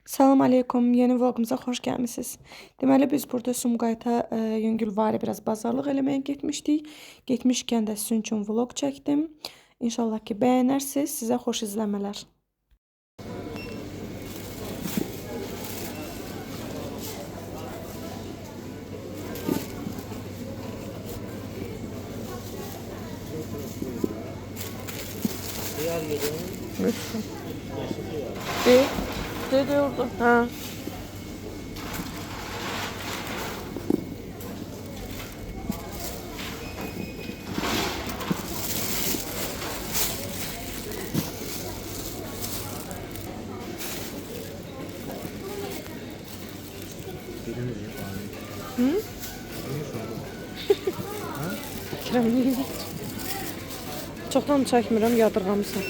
Salam aleykum, yeni vlogumuza xoş gəlmisiniz. Deməli biz burada Sumqayıta yüngülvari biraz bazarlıq eləməyə getmişdik. Getmişkən də sizin üçün vlog çəkdim. İnşallah ki bəyənərsiniz. Sizə xoş izləmələr. Diğer yerin Lütfen. yaşı De orada. Ha. birinci bari. Hı? Kirəmli. Çoxdan çəkmirəm, yadırğamısan.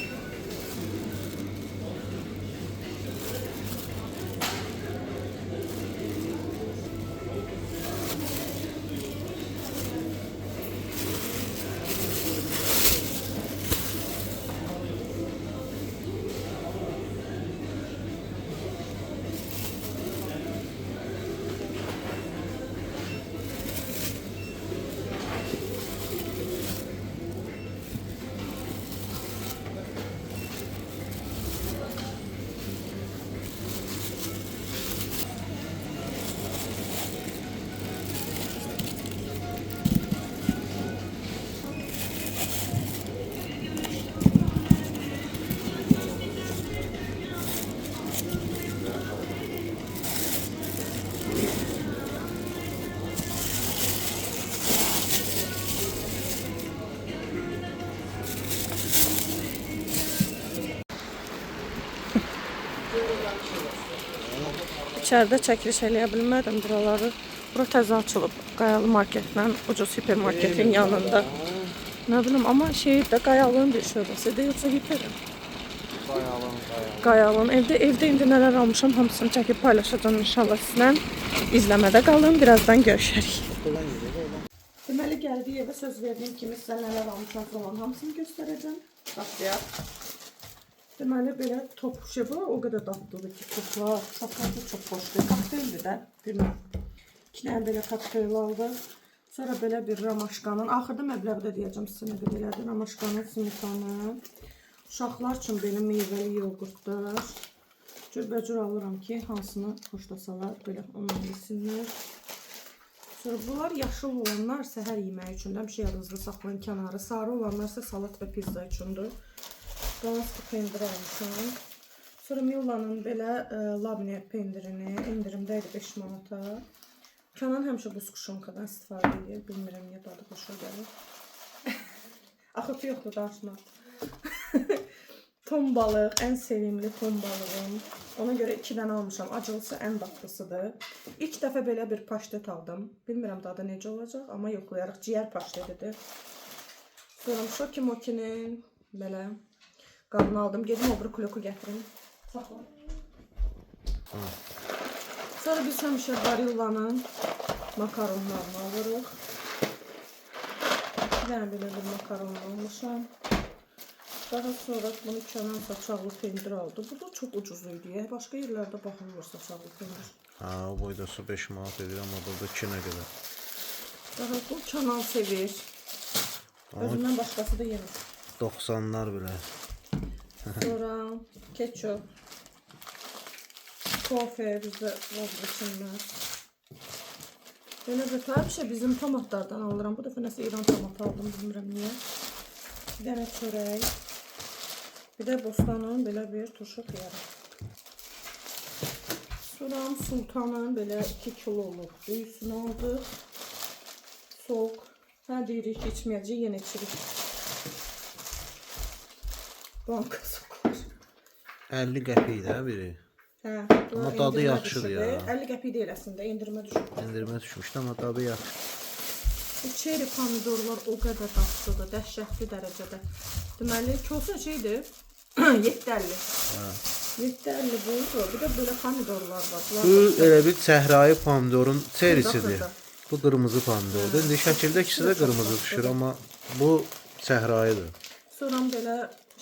İçəridə çəkiliş eləyə bilmədim buraları. Bura təzə açılıb. Qayalı marketlə, ucuz hipermarketin yanında. Nə bilim, amma şehirdə Qayalının bir şöbəsidir, yoxsa hiperim? Qayalın. Evdə indi nələr almışam, hamısını çəkib paylaşacağım inşallah sizlə. İzləmədə qalın, birazdan görüşərik. Deməli, gəldiyi evə söz verdiyim kimi sizə nələr almışam falan hamısını göstərəcəm. Başlayaq. Deməli, belə top bu o qədər dadlıdır ki, toplar, uşaqlar da çox xoşdur. Kokteyldir də, bilməm. 2 dənə belə kokteyl aldı. Sonra belə bir ramaşkanın, axırda məbləğdə deyəcəm sizə nə qədər elədir. Ramaşkanın smetanı. Uşaqlar üçün belə meyvəli yoğurtlar. Cürbəcür alıram ki, hansını xoşlasalar, belə ondan yesinlər. Sonra bunlar yaşıl olanlar səhər yeməyi üçün də bir şey yadınızda saxlayın kənarı. Sarı olanlar isə salat və pizza üçündür. Qalaslı pendir almışam. Sonra Millanın belə labne pendirini indirimdə idi 5 manata. Kənan həmişə bu skuşonkadan istifadə edir. Bilmirəm niyə dadı xoşa gəlir. Axıtı yoxdur daşma. Ton balıq, ən sevimli ton balığım. Ona görə 2 dənə almışam. Acılısı ən dadlısıdır. İlk dəfə belə bir paştet aldım. Bilmirəm dadı necə olacaq, amma yoxlayarıq. Ciyər paştetidir. Sonra Şoki Moki'nin belə qabını aldım. Gedim o bir kloku gətirim. Saxla. Sonra biz həmişə Barillanın makaronlarını alırıq. 2 dənə belə bir makaron almışam. Daha sonra bunu Kənan saçaqlı pendir aldı. Bu da çox ucuz idi. Başqa yerlərdə baxılmır saçaqlı pendir. Ha, o boydası 5 manat edir, amma burada 2 nə qədər. Daha bu Kənan sevir. Özündən başqası da yemir. 90'lar bile. Sonra ketçup. Kofe bizdə vazgeçilməz. Belə bir həmişə bizim tomatlardan alıram. Bu dəfə nəsə İran tomatı aldım, bilmirəm niyə. Bir dənə çörək. Bir də Bostanın belə bir turşu xiyarı. Sonra Sultanın belə 2 kiloluq büyüsünü aldıq. Soğuk. Hə deyirik ki, içməyəcək, yenə içirik. Banka soğuklar. 50 qəpik də biri. Hə, Amma dadı yaxşıdır ya. 50 qəpik deyil əslində, endirmə düşüb. Endirmə düşmüşdü, amma dadı yaxşı. Bu çeri pomidorlar o qədər dadlıdır, dəhşətli dərəcədə. Deməli, kilosu neçəydi? 7.50. Hə. 7.50 bu. Bir də belə pomidorlar var. Bu elə bir səhrayı pomidorun serisidir. Xırda. Bu qırmızı pomidordur. İndi şəkildə ikisi də qırmızı düşür, amma bu səhrayıdır. Sonra belə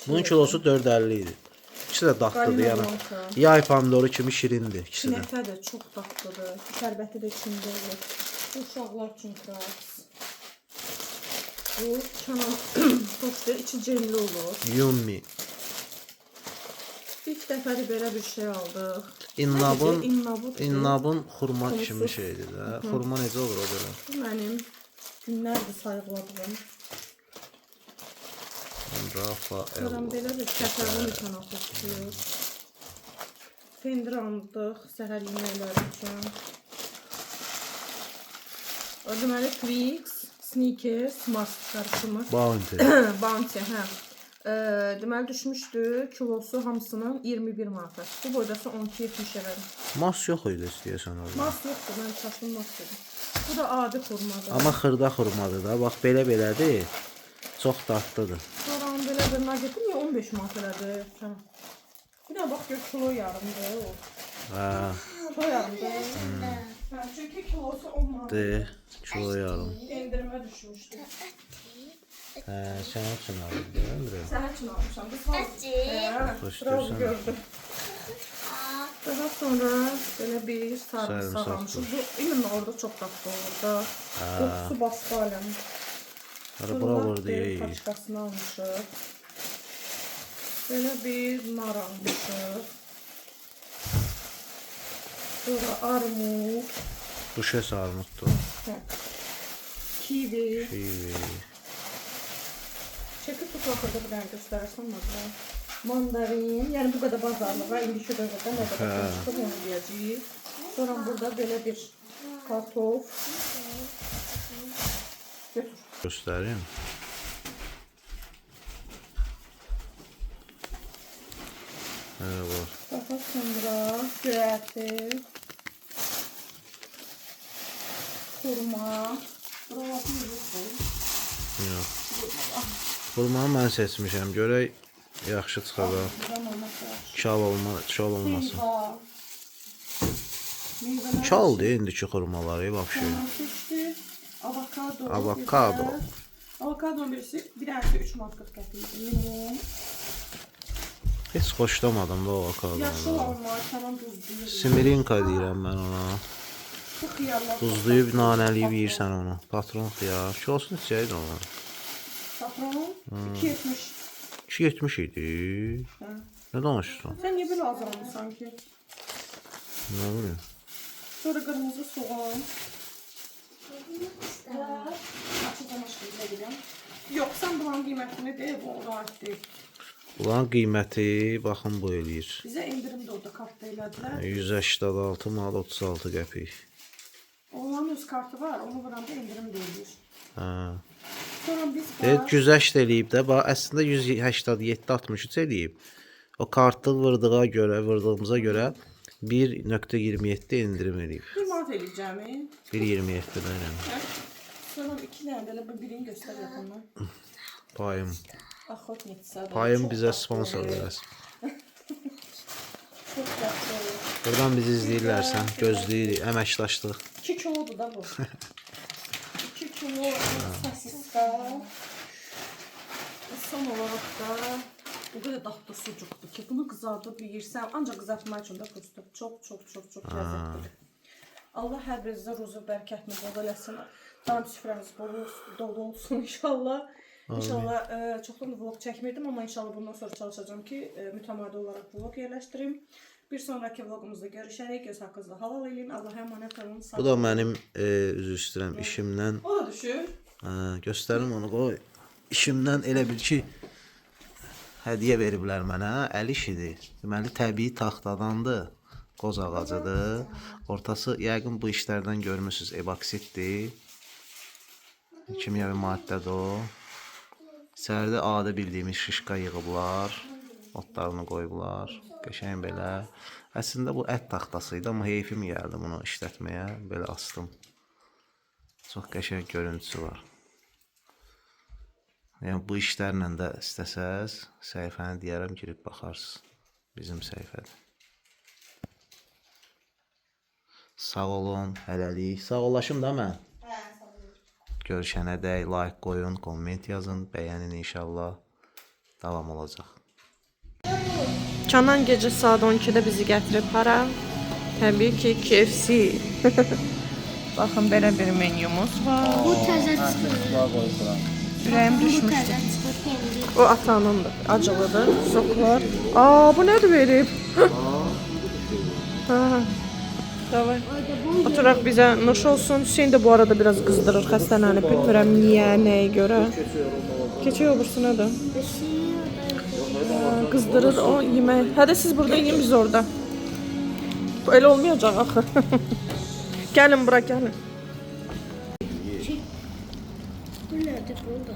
Bunun kilosu 4.50 idi. İkisi də dadlıdır, Qalina yəni. blanka. Yay pomidoru kimi şirindir ikisi də. Pinəkə də çox dadlıdır. Şərbəti də içində olur. Bu uşaqlar üçün kraps. Bu Canan tostu içi jelli olur. Yummi. İlk dəfədir belə bir şey aldıq. İnnabın, İnnabut. innabın xurma Xurmasız. kimi şeydir də. Xurma necə olur o belə? Bu mənim günlərdir sayıqladığım. Rafa Görəm belə bir şəkərli kana toxuyur. Pendir aldıq səhər yeməkləri üçün. O deməli Twix, Snickers, Mars qarışımı. Bounty. Bounty, hə. Deməli düşmüşdü kilosu hamısının 21 manata. Bu boydası 12.70 elədi. Mas yox idi istəyirsən orada. Mas yoxdur, mən çaşdım mas dedim. Bu da adi xurmadır. Amma xırda xurmadır da. Bax belə-belədir. Çox dadlıdır. Sonra belə bir nugget niyə 15 manat elədi? Hə. Bir də bax gör kilo yarımdır o. Hə, Kilo yarımdır. Hə, çünki kilosu 10 manat. de, kilo yarım. Endirmə düşmüşdü. Hə, sən üçün alırdın, Əmrə? Sənə üçün almışam. Biz hə, Xoş bravo görsənə. gördüm. Daha sonra belə bir sarımsaq Sarımsaq almışıq. Bu imенно orada çox dadlı olur da. Qoxusu bastı aləm. Hara bura vurdu yeyi. Paçkasını almışıq. Belə bir nar almışıq. Sonra armud, Bu şey sarmıqdır. hə, kivi. Kivi. Çəkib bu paxırda bir dənə göstərəsən məzə. Mandarin, yəni bu qədər bazarlığa indiki dövrdə nə qədər çıxıb onu deyəcəyik. Sonra burada belə bir kartof. Götür. Göstərim. Hə, var. Daha sonra göyərti, xurma. Buralar bir Yox. Xurmanı mən seçmişəm. Görək yaxşı çıxacaq. Çal olmasın. Çal deyə indiki xurmaları vəbşə. Avokado. Avokado. Avokadonun birisi bir dənəsi 3 manat 40 qəpik. Limon. Heç xoşlamadım da o Yaşıl avokadonu. alma, Canan duzluyur. Simirinka deyirəm mən ona. Bu xiyarlar. Duzlayıb nanəliyib yeyirsən onu. Patron xiyar. Kilosunu neçəydi onun? Patron 2.70. 2.70 idi. Hə. Nə danışırsan? Sən niyə belə az almısan ki? Nə bilim. Sonra qırmızı soğan. Açıq amaşqıyla gedirəm. Yox, sən buranın qiymətini deyil, bu ona aid deyil. Bunların qiyməti baxın bu eləyir. Bizə indirim də orada kartda elədilər. 186 manat 36 qəpik. Onların öz kartı var, onu vuranda indirim də eləyir. Hə. Sonra biz Güzəşt eləyib də, bax əslində 187-63 eləyib. O kartı vurdığımıza görə 1.27 indirim eləyib. 1 manat eləyəcəmi? 1.27 də yəni. Sonra 2 dənə belə bu birini göstər yaxından. Payım. Axotnitsa. Payım bizə sponsor verəsin. Çox yaxşı olur. Buradan bizi izləyirlərsə, gözləyirik, əməkdaşlıq. 2 kilodur da bu. 2 kilo sosiska. Son olaraq da bu qədər dadlı sucukdur ki, bunu qızardıb yeyirsən, ancaq qızartmaq üçün də prosta çox ləzzətlidir. Allah hər birinizə ruzu bərəkətini bol eləsin. Daim süfrəmiz dolu olsun inşallah. İnşallah çoxdan vlog çəkmirdim, amma inşallah bundan sonra çalışacağam ki, mütəmadi olaraq vlog yerləşdirim. Bir sonraki vlogumuzda görüşərik. Göz haqqınızda halal eləyin. Allah'a əmanət olun. Bu da mənim üzr istəyirəm işimdən. O da düşür. Göstərim onu qoy. İşimdən elə bil ki hədiyyə veriblər mənə, əl işidir. Deməli təbii taxtadandır. Qoz ağacıdır. Ortası yəqin bu işlərdən görmüsüz, ebaksitdir. Kimyəvi maddədir o. İçəridə adi bildiyimiz şişqa yığıblar. Otlarını qoyublar. Qəşəng belə. Əslində bu ət taxtası idi, amma heyfim gəldi bunu işlətməyə. Belə astım. Çox qəşəng görüntüsü var. Yəni bu işlərlə də istəsəz, səhifəni deyərəm, girib baxarsınız. Bizim səhifədir. Sağ olun, hələlik. Sağollaşım da mən. Görüşənə dək like qoyun, komment yazın, bəyənin inşallah. Davam olacaq. Canan gecə saat 12-də bizi gətirib hara? Təbii ki, KFC. Baxın, belə bir menyumuz var. Bu təzə çıxır. Ürəyim Bu düşmüşdü. təzə çıxır kendi. O atanındır, acılıdır, soklar. Aa, bu nədir verib? Ha. Davay. Oturaq bizə nuş olsun. Hüseyin də bu arada biraz qızdırır xəstələnib. Bilmirəm niyə, nəyə görə. Keçək obursuna da. Qızdırır o yemək. Hadi siz burada yiyin, biz orada. Bu elə olmayacaq axı. Gəlin bura, gəlin. Bu nədir burada?